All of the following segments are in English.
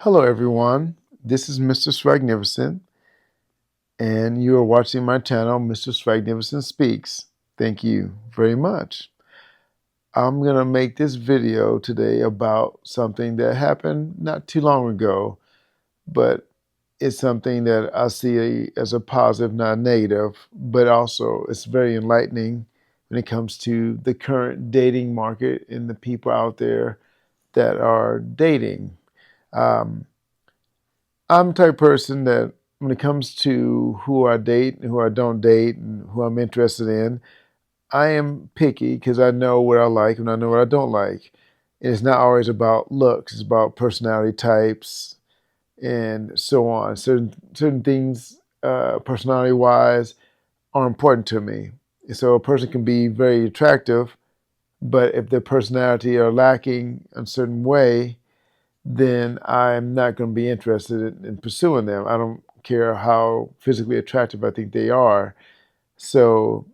Hello, everyone. This is Mr. Swagnificent, and you are watching my channel, Mr. Swagnificent Speaks. Thank you very much. I'm going to make this video today about something that happened not too long ago, but it's something that I see as a positive, not negative, but also it's very enlightening when it comes to the current dating market and the people out there that are dating. Um, I'm the type of person that when it comes to who I date and who I don't date and who I'm interested in, I am picky because I know what I like and I know what I don't like. And it's not always about looks, it's about personality types and so on. Certain things, personality wise, are important to me. So a person can be very attractive, but if their personality are lacking in a certain way, then I'm not going to be interested in pursuing them. I don't care how physically attractive I think they are. So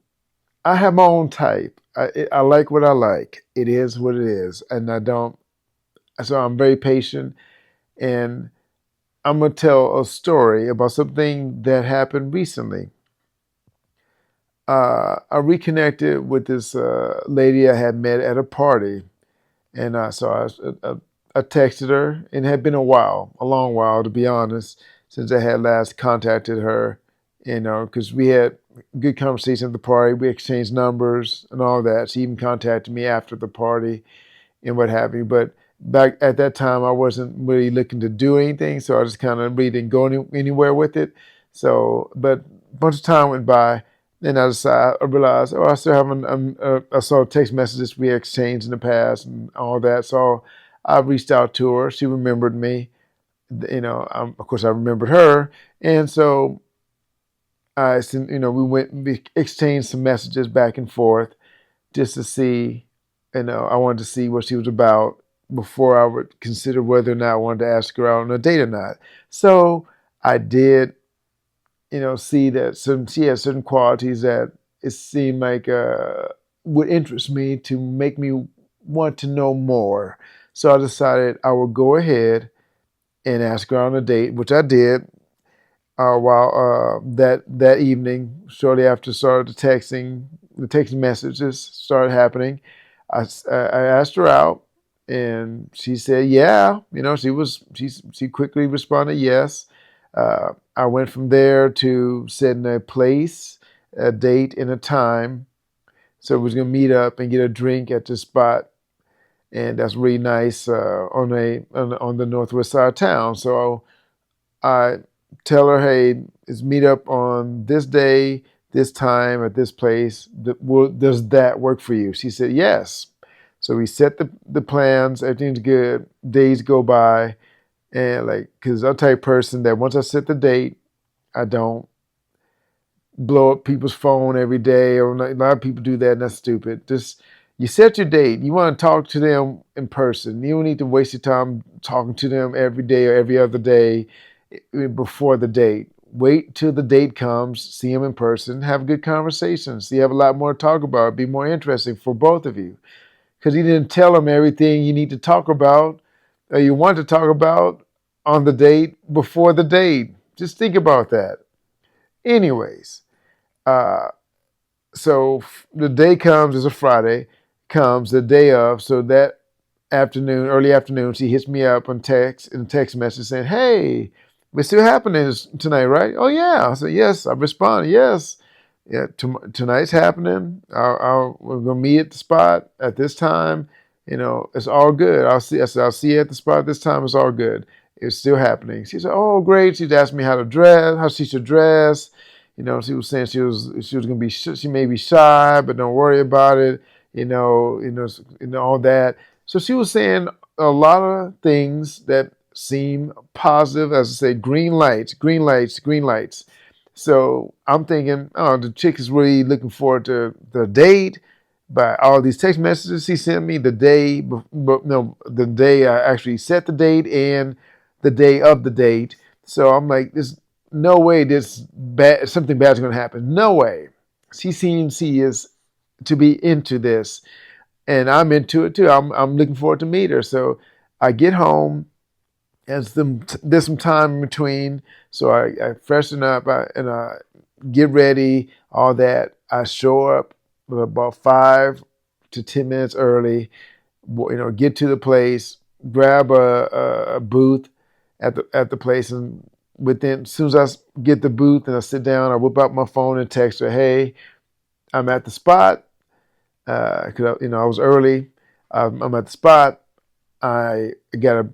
I have my own type. I like what I like. It is what it is. And I don't, so I'm very patient. And I'm going to tell a story about something that happened recently. I reconnected with this lady I had met at a party. And I texted her, and it had been a while, a long while, to be honest, since I had last contacted her, because we had good conversation at the party. We exchanged numbers and all that. She even contacted me after the party and what have you. But back at that time, I wasn't really looking to do anything, so I just kind of really didn't go anywhere with it. So, but a bunch of time went by. Then I realized, I still have I saw text messages we exchanged in the past and all that. So I reached out to her. She remembered me. Of course, I remembered her. And so we exchanged some messages back and forth just to see, I wanted to see what she was about before I would consider whether or not I wanted to ask her out on a date or not. So I did, see that she has certain qualities that it seemed like would interest me to make me want to know more. So I decided I would go ahead and ask her on a date, which I did. While that evening, shortly after the texting messages started happening, I asked her out, and she said, "Yeah." She quickly responded, "Yes." I went from there to setting a place, a date, and a time. So we was gonna meet up and get a drink at the spot, and that's really nice on the northwest side of town. So I tell her, "Hey, let's meet up on this day, this time, at this place. Does that work for you?" She said, "Yes." So we set the plans. Everything's good. Days go by, and because I'm the type of person that once I set the date, I don't blow up people's phone every day. Or a lot of people do that, and that's stupid. Just you set your date. You want to talk to them in person. You don't need to waste your time talking to them every day or every other day before the date. Wait till the date comes, see them in person, have good conversations. So you have a lot more to talk about. It'd be more interesting for both of you. Because you didn't tell them everything you need to talk about or you want to talk about on the date before the date. Just think about that. Anyways, uh, so the day comes, it's a Friday, comes the day of. So that afternoon, early afternoon, she hits me up on text in a text message saying, "Hey, we're still happening tonight, right?" "Oh yeah." I said, "Yes." I responded, "Yes. Yeah, tonight's happening. We're gonna meet at the spot at this time. It's all good. I'll see. I said, I'll see you at the spot this time. It's all good. It's still happening." She said, "Oh, great." She'd asked me how she should dress. She was saying she was gonna be she may be shy, but don't worry about it. All that. So she was saying a lot of things that seem positive, as I say, green lights, green lights, green lights. So I'm thinking, oh, the chick is really looking forward to the date. By all these text messages she sent me the day, no, the day I actually set the date and the day of the date. So I'm like, there's no way something bad is going to happen. No way. She seems she is to be into this, and I'm into it too. I'm looking forward to meet her. So I get home and there's some time in between. So I freshen up and I get ready, all that. I show up about 5 to 10 minutes early. Get to the place, grab a booth at the place, and within as soon as I get the booth and I sit down, I whip out my phone and text her, "Hey, I'm at the spot. Because I was early. I'm at the spot. I got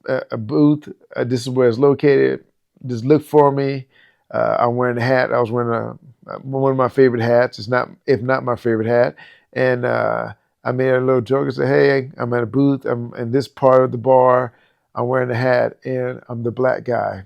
a booth. This is where it's located. Just look for me. I'm wearing a hat. I was wearing one of my favorite hats. It's not, if not my favorite hat. And I made a little joke. I said, "Hey, I'm at a booth. I'm in this part of the bar. I'm wearing a hat, and I'm the black guy."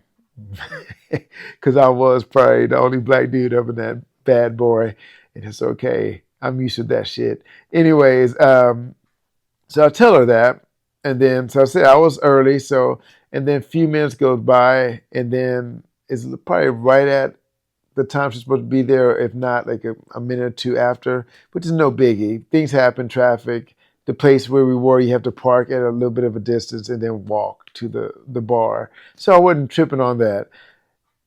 Because I was probably the only black dude up in that bad boy. And it's okay. I'm used to that shit. Anyways, so I tell her that, and then so I said I was early. So and then a few minutes goes by, and then it's probably right at the time she's supposed to be there, if not like a minute or two after, which is no biggie. Things happen, traffic. The place where we were, you have to park at a little bit of a distance and then walk to the bar. So I wasn't tripping on that.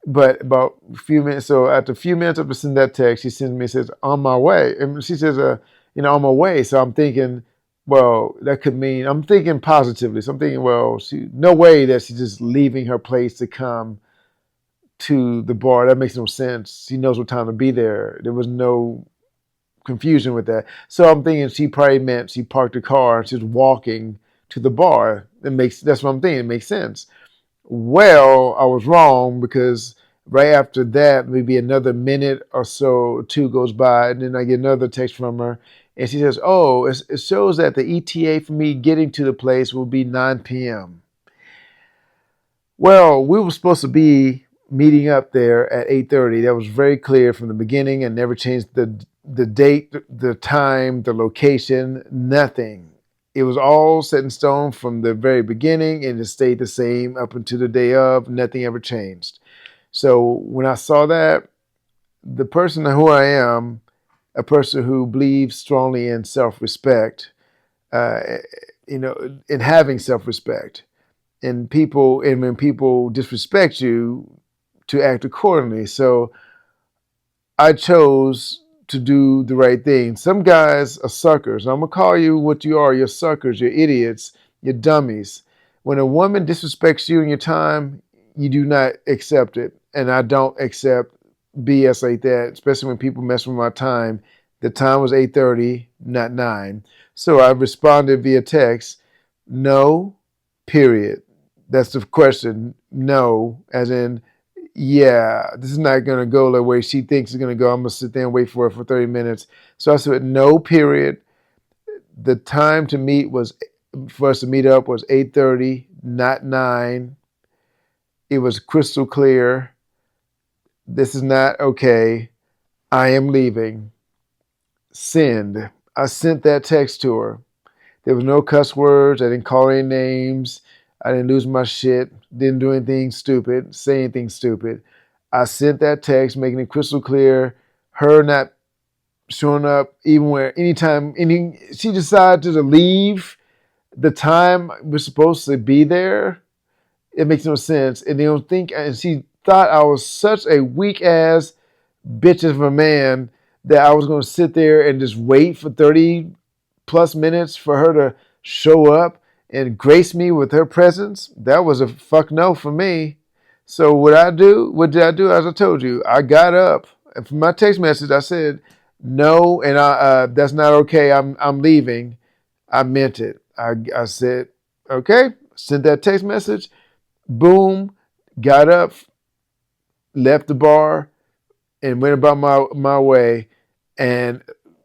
But about a few minutes, so after a few minutes after sending that text, she sends me, says, "On my way." And she says, "On my way." So I'm thinking, well, that could mean, I'm thinking positively. So I'm thinking, well, no way that she's just leaving her place to come to the bar. That makes no sense. She knows what time to be there. There was no confusion with that. So I'm thinking she probably meant she parked the car and she's walking to the bar. That's what I'm thinking. It makes sense. Well, I was wrong because right after that, maybe another minute or so, two goes by, and then I get another text from her, and she says, "Oh, it shows that the ETA for me getting to the place will be 9 p.m." Well, we were supposed to be meeting up there at 8:30. That was very clear from the beginning, and never changed the date, the time, the location, nothing. It was all set in stone from the very beginning, and it stayed the same up until the day of. Nothing ever changed. So when I saw that, the person who I am, a person who believes strongly in self-respect, uh, in having self-respect, and when people disrespect you, to act accordingly. So I chose to do the right thing. Some guys are suckers. I'm gonna call you what you are. You're suckers. You're idiots. You're dummies. When a woman disrespects you in your time, you do not accept it, and I don't accept BS like that. Especially when people mess with my time. The time was 8:30, not 9. So I responded via text. No, period. That's the question. No, as in, yeah, this is not going to go the way she thinks it's going to go. I'm going to sit there and wait for her for 30 minutes. So I said, no, period. The time to meet was, for us to meet up was 8:30, not 9. It was crystal clear. This is not okay. I am leaving. Send. I sent that text to her. There was no cuss words. I didn't call any names. I didn't lose my shit. Didn't do anything stupid, say anything stupid. I sent that text making it crystal clear. Her not showing up even where anytime she decided to leave the time we're supposed to be there. It makes no sense. And they don't think, and she thought I was such a weak ass bitch of a man that I was going to sit there and just wait for 30 plus minutes for her to show up and grace me with her presence. That was a fuck no for me. So what did I do? As I told you, I got up and from my text message I said no, and that's not okay. I'm leaving. I meant it. I said okay. Sent that text message. Boom. Got up, left the bar, and went about my way. And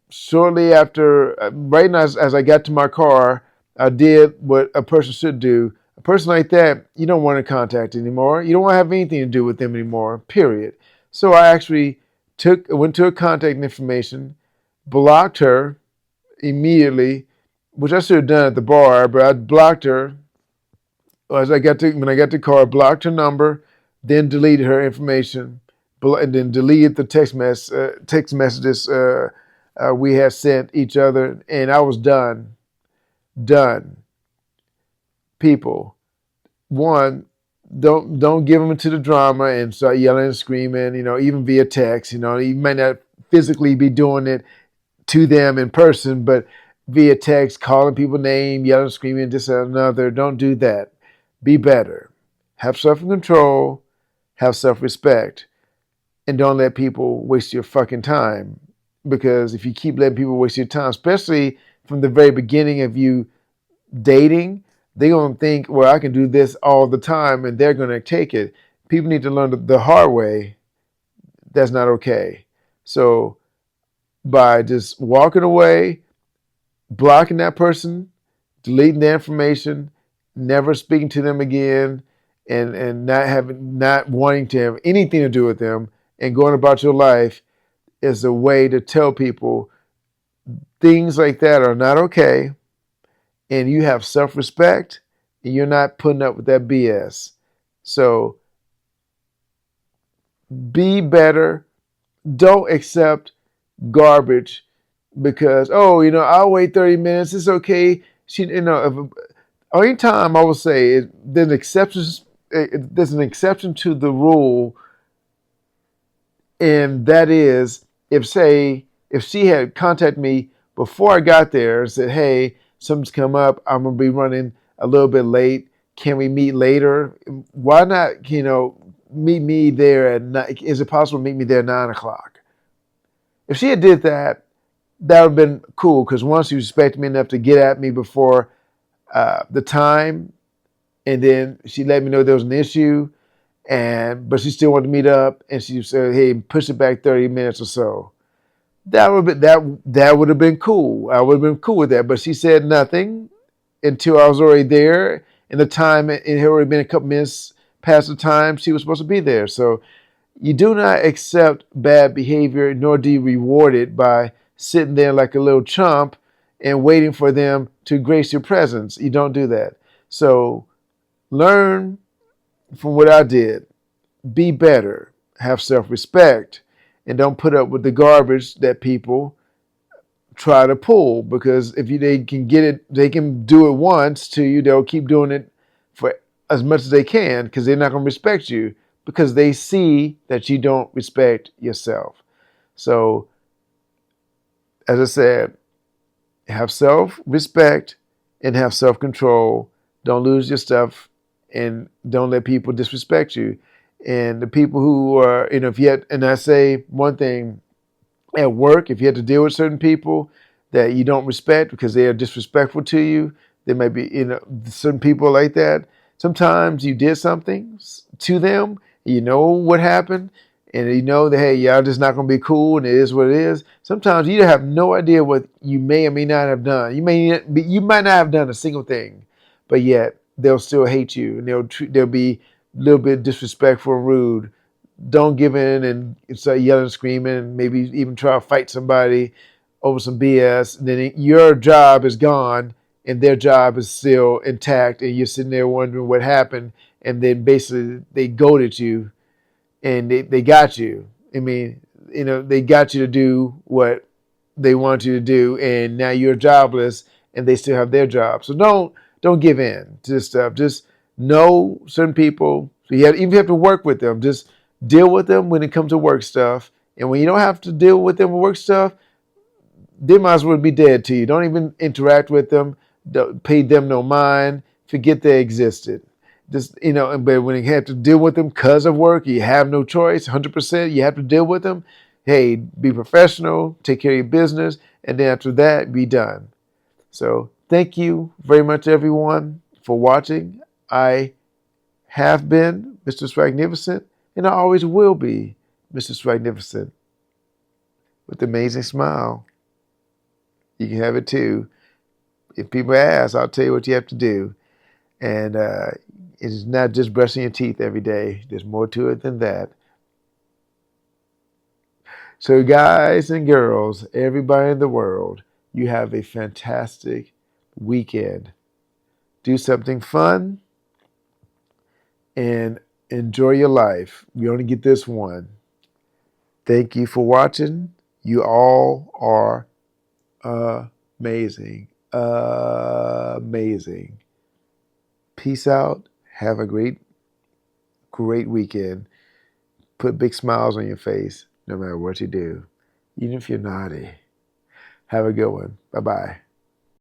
shortly after, right now, as I got to my car, I did what a person should do. A person like that, you don't want to contact anymore. You don't want to have anything to do with them anymore, period. So I actually went to her contact information, blocked her immediately, which I should have done at the bar, but I blocked her when I got to the car, blocked her number, then deleted her information, and then deleted the text messages we had sent each other, and I was done. Done. People, one, don't give them into the drama and start yelling and screaming. Even via text. You might not physically be doing it to them in person, but via text, calling people name, yelling, screaming, this and another. Don't do that. Be better. Have self-control. Have self-respect, and don't let people waste your fucking time. Because if you keep letting people waste your time, especially from the very beginning of you dating, they're gonna think, well, I can do this all the time, and they're gonna take it. People need to learn the hard way. That's not okay. So by just walking away, blocking that person, deleting their information, never speaking to them again, and not wanting to have anything to do with them, and going about your life is a way to tell people things like that are not okay, and you have self-respect, and you're not putting up with that BS. So be better. Don't accept garbage because, oh, I'll wait 30 minutes. It's okay. Only time I will say there's an exception to the rule, and that is if she had contacted me before I got there and said, hey, something's come up, I'm gonna be running a little bit late. Can we meet later? Why not, meet me there at night? Is it possible to meet me there at 9 o'clock? If she had did that, that would have been cool because once you respected me enough to get at me before the time, and then she let me know there was an issue, but she still wanted to meet up, and she said, "Hey, push it back 30 minutes or so." That would have been cool. I would have been cool with that. But she said nothing until I was already there, and the time it had already been a couple minutes past the time she was supposed to be there. So you do not accept bad behavior, nor do you reward it by sitting there like a little chump and waiting for them to grace your presence. You don't do that. So learn from what I did. Be better. Have self-respect. And don't put up with the garbage that people try to pull. Because if they can get it, they can do it once to you, they'll keep doing it for as much as they can because they're not going to respect you because they see that you don't respect yourself. So, as I said, have self-respect and have self-control. Don't lose your stuff and don't let people disrespect you. And the people who are, if you had, and I say one thing at work, if you have to deal with certain people that you don't respect because they are disrespectful to you, there might be, certain people like that. Sometimes you did something to them, you know what happened, and you know that, hey, y'all just not going to be cool, and it is what it is. Sometimes you have no idea what you may or may not have done. You might not have done a single thing, but yet they'll still hate you, and they'll be a little bit disrespectful and rude. Don't give in and start yelling and screaming, and maybe even try to fight somebody over some BS. And then your job is gone, and their job is still intact, and you're sitting there wondering what happened. And then basically they goaded you and they got you. I mean, they got you to do what they want you to do, and now you're jobless, and they still have their job. So don't give in to this stuff. Just know certain people. So even if you have to work with them, just deal with them when it comes to work stuff. And when you don't have to deal with them with work stuff, they might as well be dead to you. Don't even interact with them. Don't pay them no mind. Forget they existed. Just but when you have to deal with them because of work, you have no choice. 100%, you have to deal with them. Hey, be professional, take care of your business, and then after that, be done. So thank you very much, everyone, for watching. I have been Mr. Swagnificent, and I always will be Mr. Swagnificent with an amazing smile. You can have it too. If people ask, I'll tell you what you have to do. And it is not just brushing your teeth every day. There's more to it than that. So guys and girls, everybody in the world, you have a fantastic weekend. Do something fun and enjoy your life. You only get this one. Thank you for watching. You all are amazing. Amazing. Peace out. Have a great weekend. Put big smiles on your face no matter what you do, even if you're naughty. Have a good one. Bye-bye.